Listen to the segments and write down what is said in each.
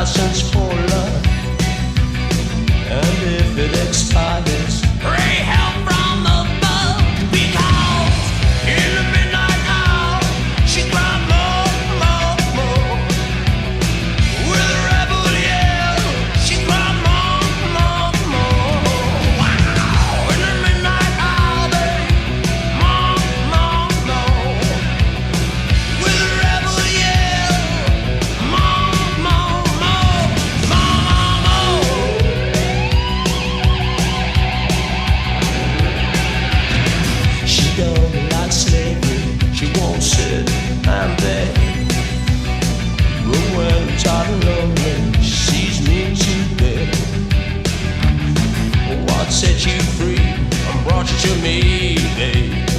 license for love, and if it expires, pray help from above, because in the midnight hour she cried more, more, more. With a rebel yell, she cried more, more, more. Wow! In the midnight hour, babe, more, more, more. With a rebel yell, more, more, more, more, more. She don't like slavery, she won't sit and beg. But when I'm tired and lonely, she sees me today. What set you free and brought you to me, babe?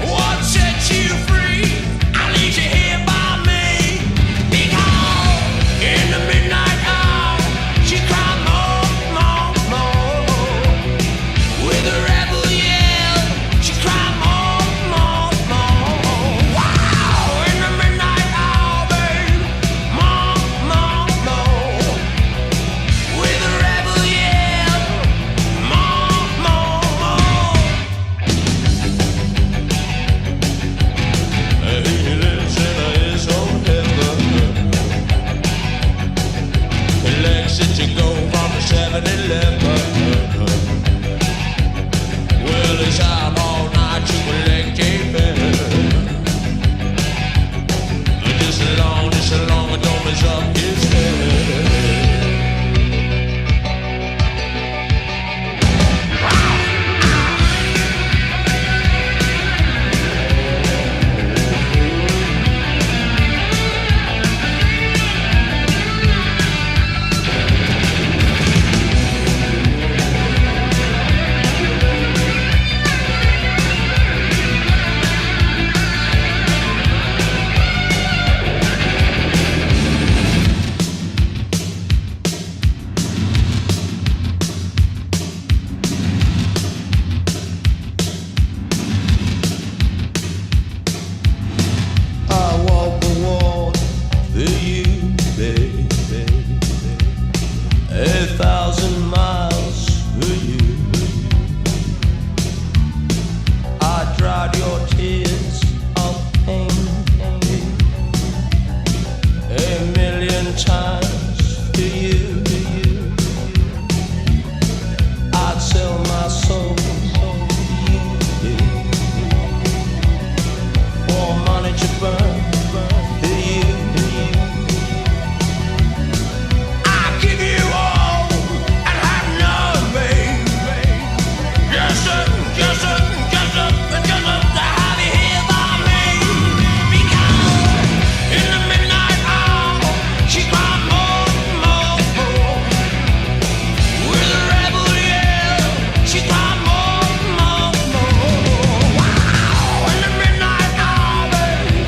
What set you free? I leave you here by me. Because in the midnight hour, she cried more, more, more. With a rebel yell, she cried more, more, more. Wow! In the midnight hour, babe, more, more, more. With a rebel yell, more, more, more. He lives in his own heaven. He likes it to go from the 7-Eleven. Well, he's out all night to collect a fare. Just along, and don't mess up his head. I walk the wall for you, baby. 1,000 miles for you. I dried your tears of pain 1,000,000 times for you. I'd sell my soul for you, for money to burn for you. I give you all and have none, babe. Just to have you here by me. Because in the midnight hour, she cried more, more, more. With a rebel yell, she cried more, more, more. Wow! In the midnight hour, babe,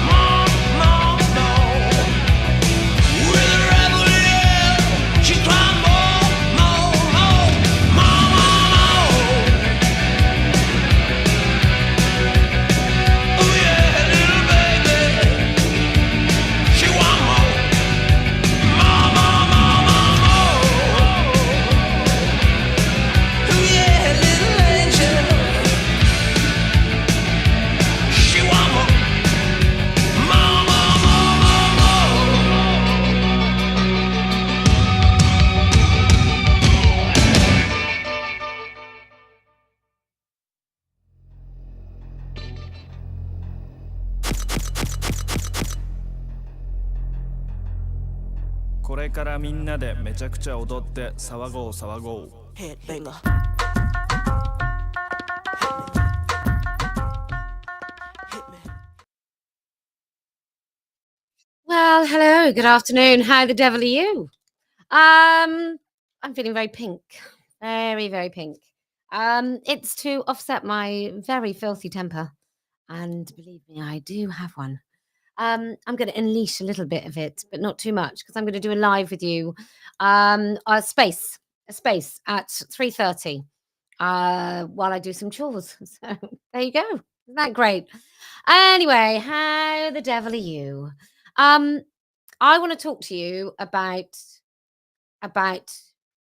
more, more, more. With a rebel yell, she cried more, more, more, more, more. Oh yeah, little baby, she want more, more, more, more, more, more. Oh yeah, little angel, she want more, more, more, more, more, more. これからみんなでめちゃくちゃ踊って騒ごう騒ごう。 Headbanger. Well, hello, good afternoon. How the devil are you? I'm feeling very pink. Very, very pink. It's to offset my very filthy temper. And believe me, I do have one. I'm going to unleash a little bit of it, but not too much, because I'm going to do a live with you. A space at 3:30 while I do some chores. So there you go. Isn't that great? Anyway, how the devil are you? I want to talk to you about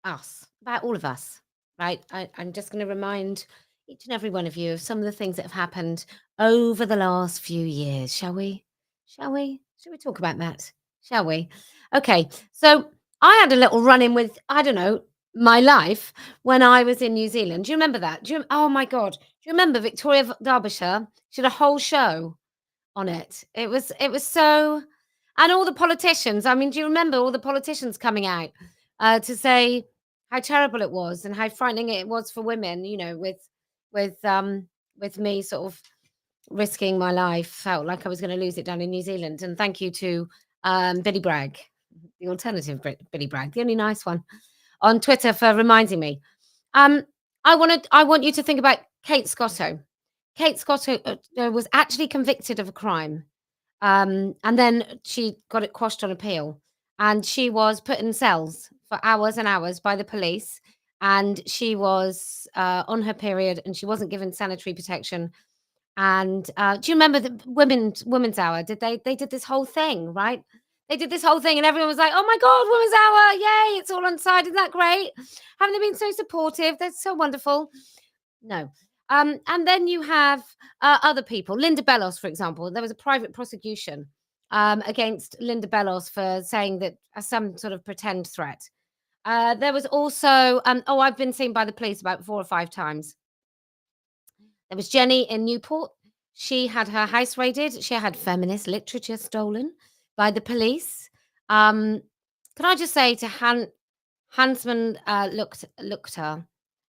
us, about all of us, right? I'm just going to remind each and every one of you of some of the things that have happened over the last few years. Shall we? Shall we? Shall we talk about that? Shall we? Okay. So I had a little run in with, I don't know, my life when I was in New Zealand. Do you remember that? Oh my God. Do you remember Derbyshire? She had a whole show on it. It was so, and all the politicians. I mean, do you remember all the politicians coming out to say how terrible it was and how frightening it was for women? You know, with with me sort of risking my life, felt like I was going to lose it down in New Zealand. And thank you to Billy Bragg, the alternative Billy Bragg, the only nice one, on Twitter for reminding me. Um, I want you to think about Kate Scotto. Kate Scotto was actually convicted of a crime, and then she got it quashed on appeal, and she was put in cells for hours and hours by the police, and she was on her period, and she wasn't given sanitary protection. And do you remember the Women's Hour? They did this whole thing, right? They did this whole thing, and everyone was like, "Oh my God, Women's Hour! Yay! It's all on side. Isn't that great? Haven't they been so supportive? They're so wonderful." No. And then you have other people. Linda Bellos, for example. There was a private prosecution against Linda Bellos for saying that some sort of pretend threat. There was also, I've been seen by the police about 4 or 5 times. There was Jenny in Newport. She had her house raided. She had feminist literature stolen by the police. Can I just say to Hansman looked her.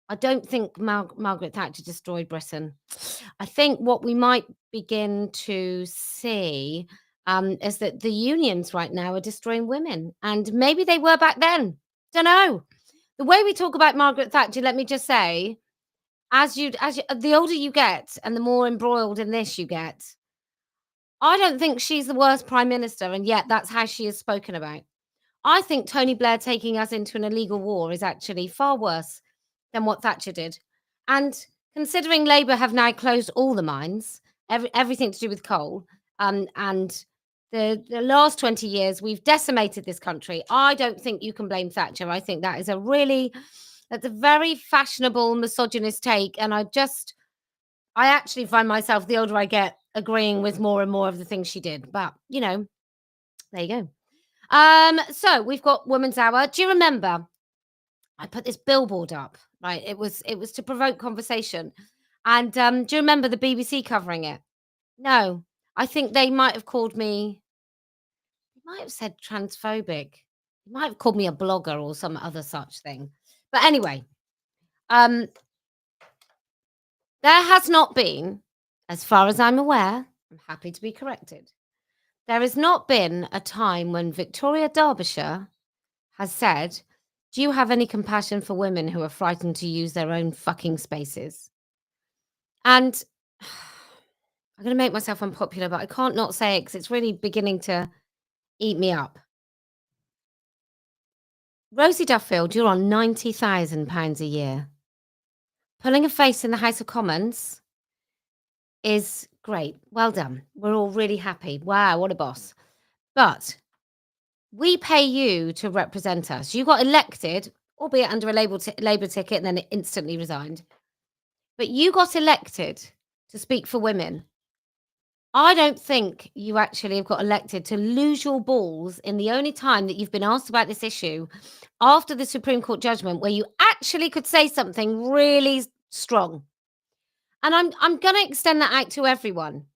I don't think Margaret Thatcher destroyed Britain. I think what we might begin to see is that the unions right now are destroying women, and maybe they were back then. Don't know. The way we talk about Margaret Thatcher, let me just say, the older you get and the more embroiled in this you get, I don't think she's the worst prime minister, and yet that's how she is spoken about. I think Tony Blair taking us into an illegal war is actually far worse than what Thatcher did. And considering Labour have now closed all the mines, everything to do with coal, and the last 20 years we've decimated this country, I don't think you can blame Thatcher. I think that's a very fashionable misogynist take, and I actually find myself, the older I get, agreeing with more and more of the things she did. But there you go. So we've got Women's Hour. Do you remember? I put this billboard up, right? It was to provoke conversation. And do you remember the BBC covering it? No. I think they might have called me, they might have said transphobic. They might have called me a blogger or some other such thing. But anyway, there has not been, as far as I'm aware, I'm happy to be corrected, there has not been a time when Victoria Derbyshire has said, "Do you have any compassion for women who are frightened to use their own fucking spaces?" And I'm going to make myself unpopular, but I can't not say it because it's really beginning to eat me up. Rosie Duffield, you're on £90,000 a year. Pulling a face in the House of Commons is great. Well done. We're all really happy. Wow, what a boss. But we pay you to represent us. You got elected, albeit under a Labour ticket, and then it instantly resigned. But you got elected to speak for women. I don't think you actually have got elected to lose your balls in the only time that you've been asked about this issue after the Supreme Court judgment, where you actually could say something really strong. And I'm going to extend that out to everyone.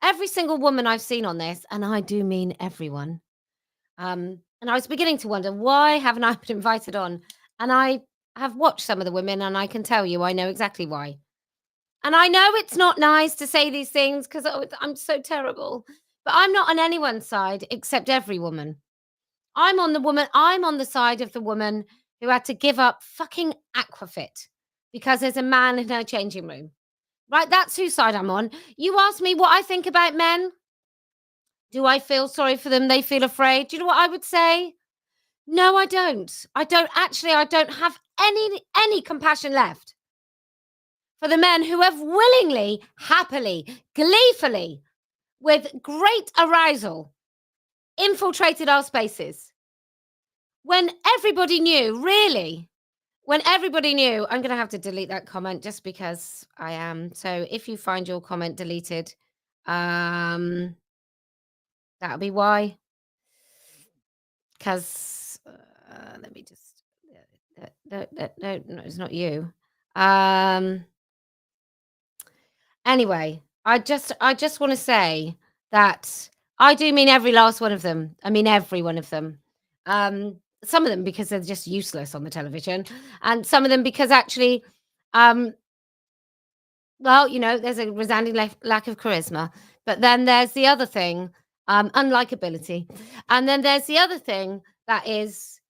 Every single woman I've seen on this, and I do mean everyone. And I was beginning to wonder, why haven't I been invited on? And I have watched some of the women, and I can tell you I know exactly why. And I know it's not nice to say these things because I'm so terrible. But I'm not on anyone's side except every woman. I'm on the side of the woman who had to give up fucking Aquafit because there's a man in her changing room. Right? That's whose side I'm on. You ask me what I think about men. Do I feel sorry for them? They feel afraid. Do you know what I would say? No, I don't. I don't have any compassion left for the men who have willingly, happily, gleefully, with great arousal, infiltrated our spaces. When everybody knew, really, when everybody knew, I'm going to have to delete that comment just because I am. So if you find your comment deleted, that'll be why. Because let me just, no, it's not you. Anyway, I just want to say that I do mean every last one of them. I mean every one of them. Some of them because they're just useless on the television, and some of them because actually, well, there's a resounding lack of charisma. But then there's the other thing, unlikability, and then there's the other thing that is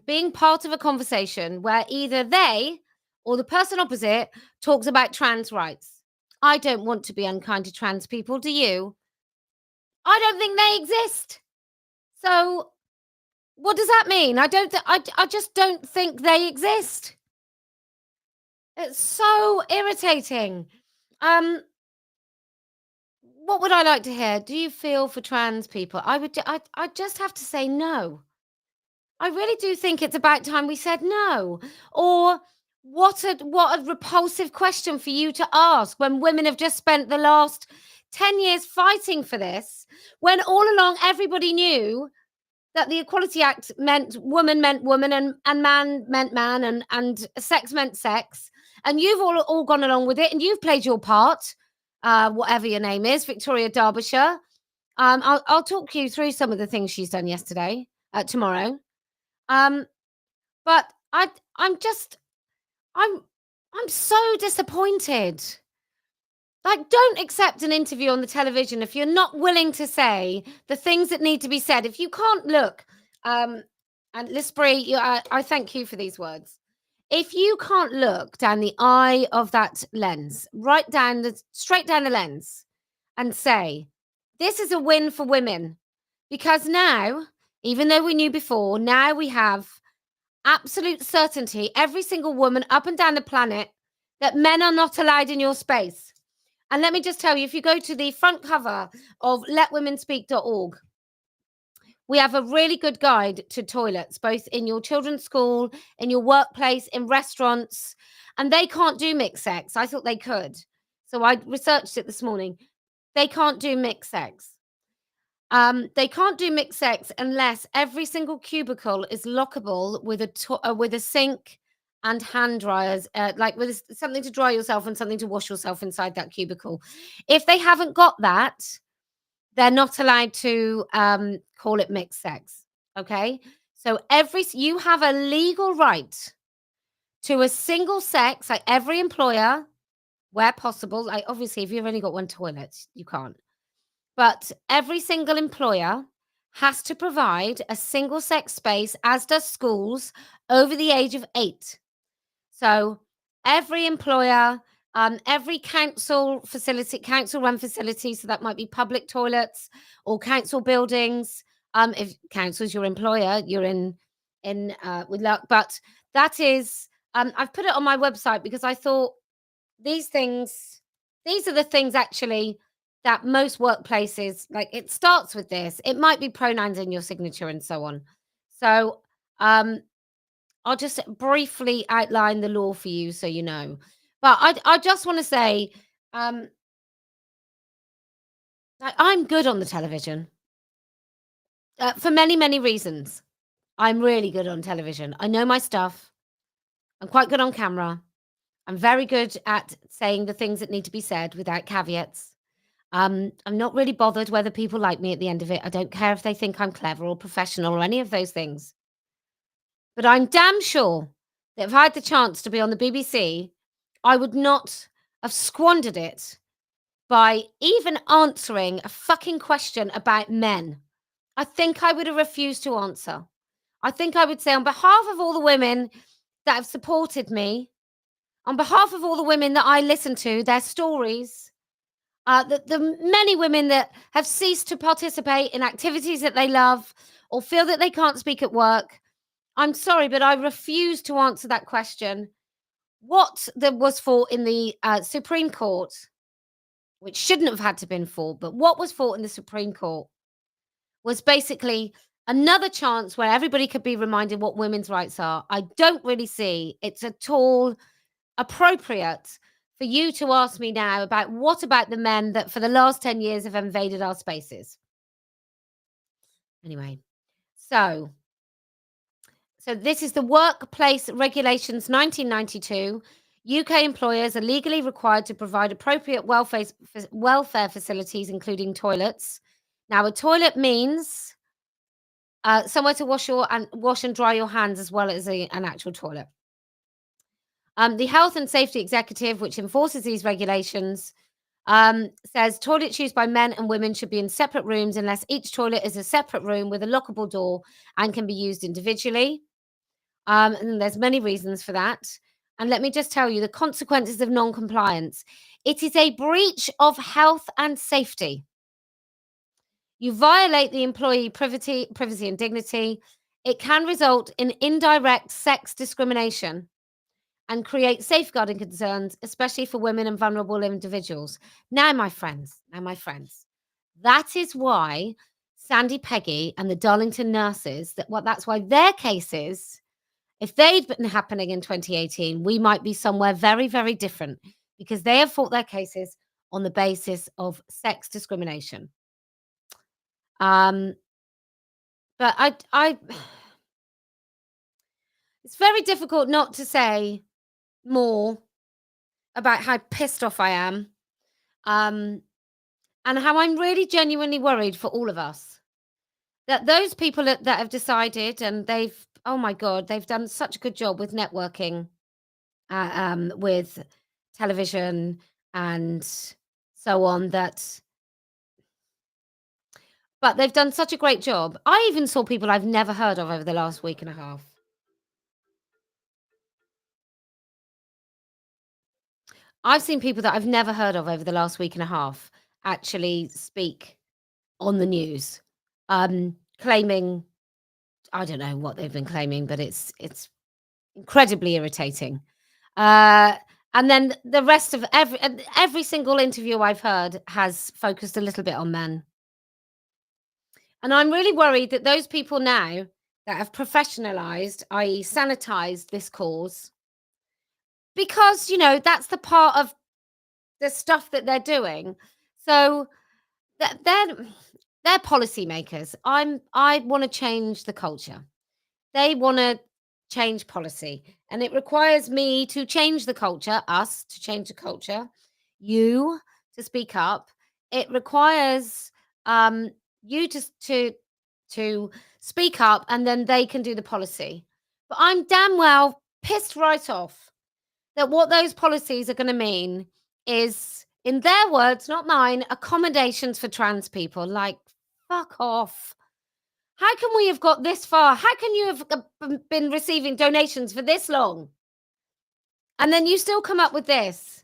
being part of a conversation where either they or the person opposite talks about trans rights. I don't want to be unkind to trans people, do you? I don't think they exist. So what does that mean? I just don't think they exist. It's so irritating. What would I like to hear? Do you feel for trans people? I just have to say no. I really do think it's about time we said no. Or what a repulsive question for you to ask when women have just spent the last 10 years fighting for this, when all along everybody knew that the Equality Act meant woman and man meant man and sex meant sex. And you've all gone along with it and you've played your part, whatever your name is, Victoria Derbyshire. I'll talk you through some of the things she's done yesterday, tomorrow. But I'm so disappointed. Like, don't accept an interview on the television if you're not willing to say the things that need to be said. If you can't look, and Lispri, I thank you for these words. If you can't look down the eye of that lens, straight down the lens, and say, this is a win for women, because now, even though we knew before, now we have absolute certainty, every single woman up and down the planet, that men are not allowed in your space. And let me just tell you, if you go to the front cover of letwomenspeak.org, we have a really good guide to toilets, both in your children's school, in your workplace, in restaurants, and they can't do mixed sex. I thought they could. So I researched it this morning. They can't do mixed sex. They can't do mixed sex unless every single cubicle is lockable with a sink and hand dryers, like with something to dry yourself and something to wash yourself inside that cubicle. If they haven't got that, they're not allowed to call it mixed sex. Okay, so you have a legal right to a single sex, like every employer, where possible. Like obviously, if you've only got one toilet, you can't. But every single employer has to provide a single sex space, as does schools, over the age of 8. So every employer, every council run facility, so that might be public toilets or council buildings. If council's your employer, you're in with luck. But that is, I've put it on my website because I thought these are the things actually that most workplaces, like, it starts with this. It might be pronouns in your signature and so on. So I'll just briefly outline the law for you so you know. But I just want to say, I'm good on the television for many, many reasons. I'm really good on television. I know my stuff. I'm quite good on camera. I'm very good at saying the things that need to be said without caveats. I'm not really bothered whether people like me at the end of it. I don't care if they think I'm clever or professional or any of those things. But I'm damn sure that if I had the chance to be on the BBC, I would not have squandered it by even answering a fucking question about men. I think I would have refused to answer. I think I would say, on behalf of all the women that have supported me, on behalf of all the women that I listen to, their stories, the many women that have ceased to participate in activities that they love or feel that they can't speak at work, I'm sorry, but I refuse to answer that question. What there was fought in the Supreme Court, which shouldn't have had to been fought, but what was fought in the Supreme Court was basically another chance where everybody could be reminded what women's rights are. I don't really see it's at all appropriate for you to ask me now about what about the men that for the last 10 years have invaded our spaces. Anyway, so this is the Workplace Regulations 1992. UK employers are legally required to provide appropriate welfare facilities, including toilets. Now, a toilet means somewhere to wash and dry your hands, as well as an actual toilet. The Health and Safety Executive, which enforces these regulations, says toilets used by men and women should be in separate rooms unless each toilet is a separate room with a lockable door and can be used individually. And there's many reasons for that. And let me just tell you the consequences of non-compliance. It is a breach of health and safety. You violate the employee privacy and dignity. It can result in indirect sex discrimination and create safeguarding concerns, especially for women and vulnerable individuals. Now, my friends, that is why Sandy Peggy and the Darlington nurses, that's why their cases, if they'd been happening in 2018, we might be somewhere very, very different, because they have fought their cases on the basis of sex discrimination. But I it's very difficult not to say more about how pissed off I am, and how I'm really genuinely worried for all of us. That those people that have decided, and oh my God, they've done such a good job with networking, with television and so on, but they've done such a great job. I even saw people I've never heard of over the last week and a half. I've seen people that I've never heard of over the last week and a half actually speak on the news, claiming, I don't know what they've been claiming, but it's incredibly irritating. And then the rest of every single interview I've heard has focused a little bit on men. And I'm really worried that those people now that have professionalized, i.e., sanitized this cause, because, that's the part of the stuff that they're doing. So they're policymakers. I want to change the culture. They want to change policy, and it requires me to change the culture, us to change the culture, you to speak up. It requires you to speak up, and then they can do the policy. But I'm damn well pissed right off that what those policies are going to mean is, in their words, not mine, accommodations for trans people. Like, fuck off. How can we have got this far? How can you have been receiving donations for this long, and then you still come up with this?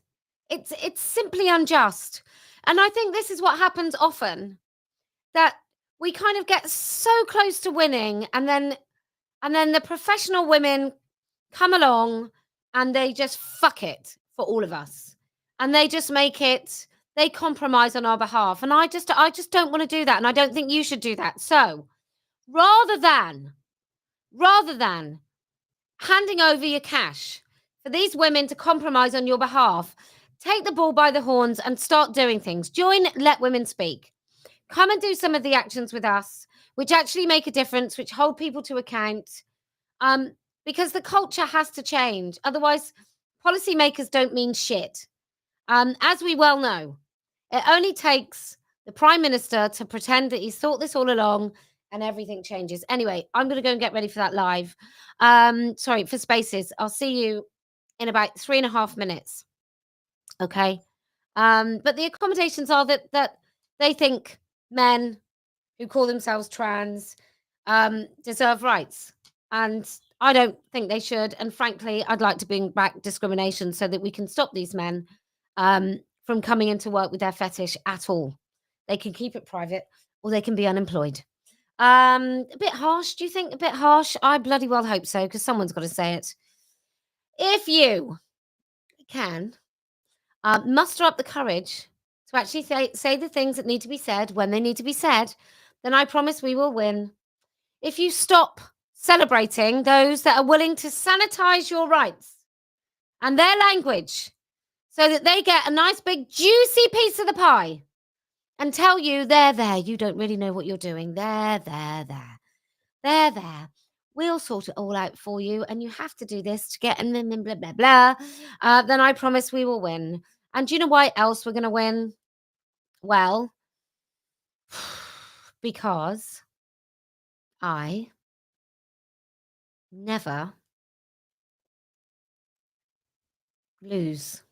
It's simply unjust. And I think this is what happens often, that we kind of get so close to winning, and then the professional women come along and they just fuck it for all of us, and they just they compromise on our behalf. And I just don't want to do that, and I don't think you should do that. So rather than handing over your cash for these women to compromise on your behalf, take the bull by the horns and start doing things. Join Let Women Speak. Come and do some of the actions with us, which actually make a difference, which hold people to account, because the culture has to change. Otherwise, policymakers don't mean shit. As we well know, it only takes the Prime Minister to pretend that he's thought this all along, and everything changes. Anyway, I'm going to go and get ready for that live. Sorry, for Spaces. I'll see you in about 3.5 minutes. Okay. But the accommodations are that they think men who call themselves trans deserve rights. And I don't think they should. And frankly, I'd like to bring back discrimination so that we can stop these men from coming into work with their fetish at all. They can keep it private, or they can be unemployed. A bit harsh, do you think? A bit harsh? I bloody well hope so, because someone's got to say it. If you can muster up the courage to actually say the things that need to be said when they need to be said, then I promise we will win. If you stop celebrating those that are willing to sanitize your rights and their language so that they get a nice big juicy piece of the pie and tell you, there, you don't really know what you're doing. There. We'll sort it all out for you, and you have to do this to get and blah, blah, blah. Then I promise we will win. And do you know why else we're going to win? Well, because I never lose.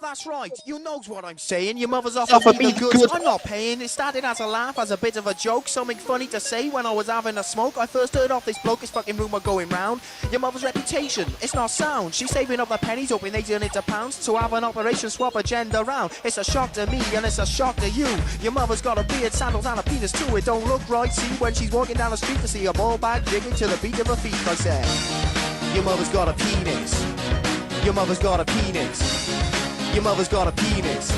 That's right, you knows what I'm saying. Your mother's off of me the goods. I'm not paying. It started as a laugh, as a bit of a joke, something funny to say when I was having a smoke. I first heard off this bloke, his fucking rumour going round. Your mother's reputation, it's not sound. She's saving up the pennies, hoping they turn into pounds to have an operation, swap a gender round. It's a shock to me and it's a shock to you. Your mother's got a beard, sandals and a penis too. It don't look right, see, when she's walking down the street to see a ball bag jigging to the beat of her feet. I said, your mother's got a penis. Your mother's got a penis. Your mother's got a penis.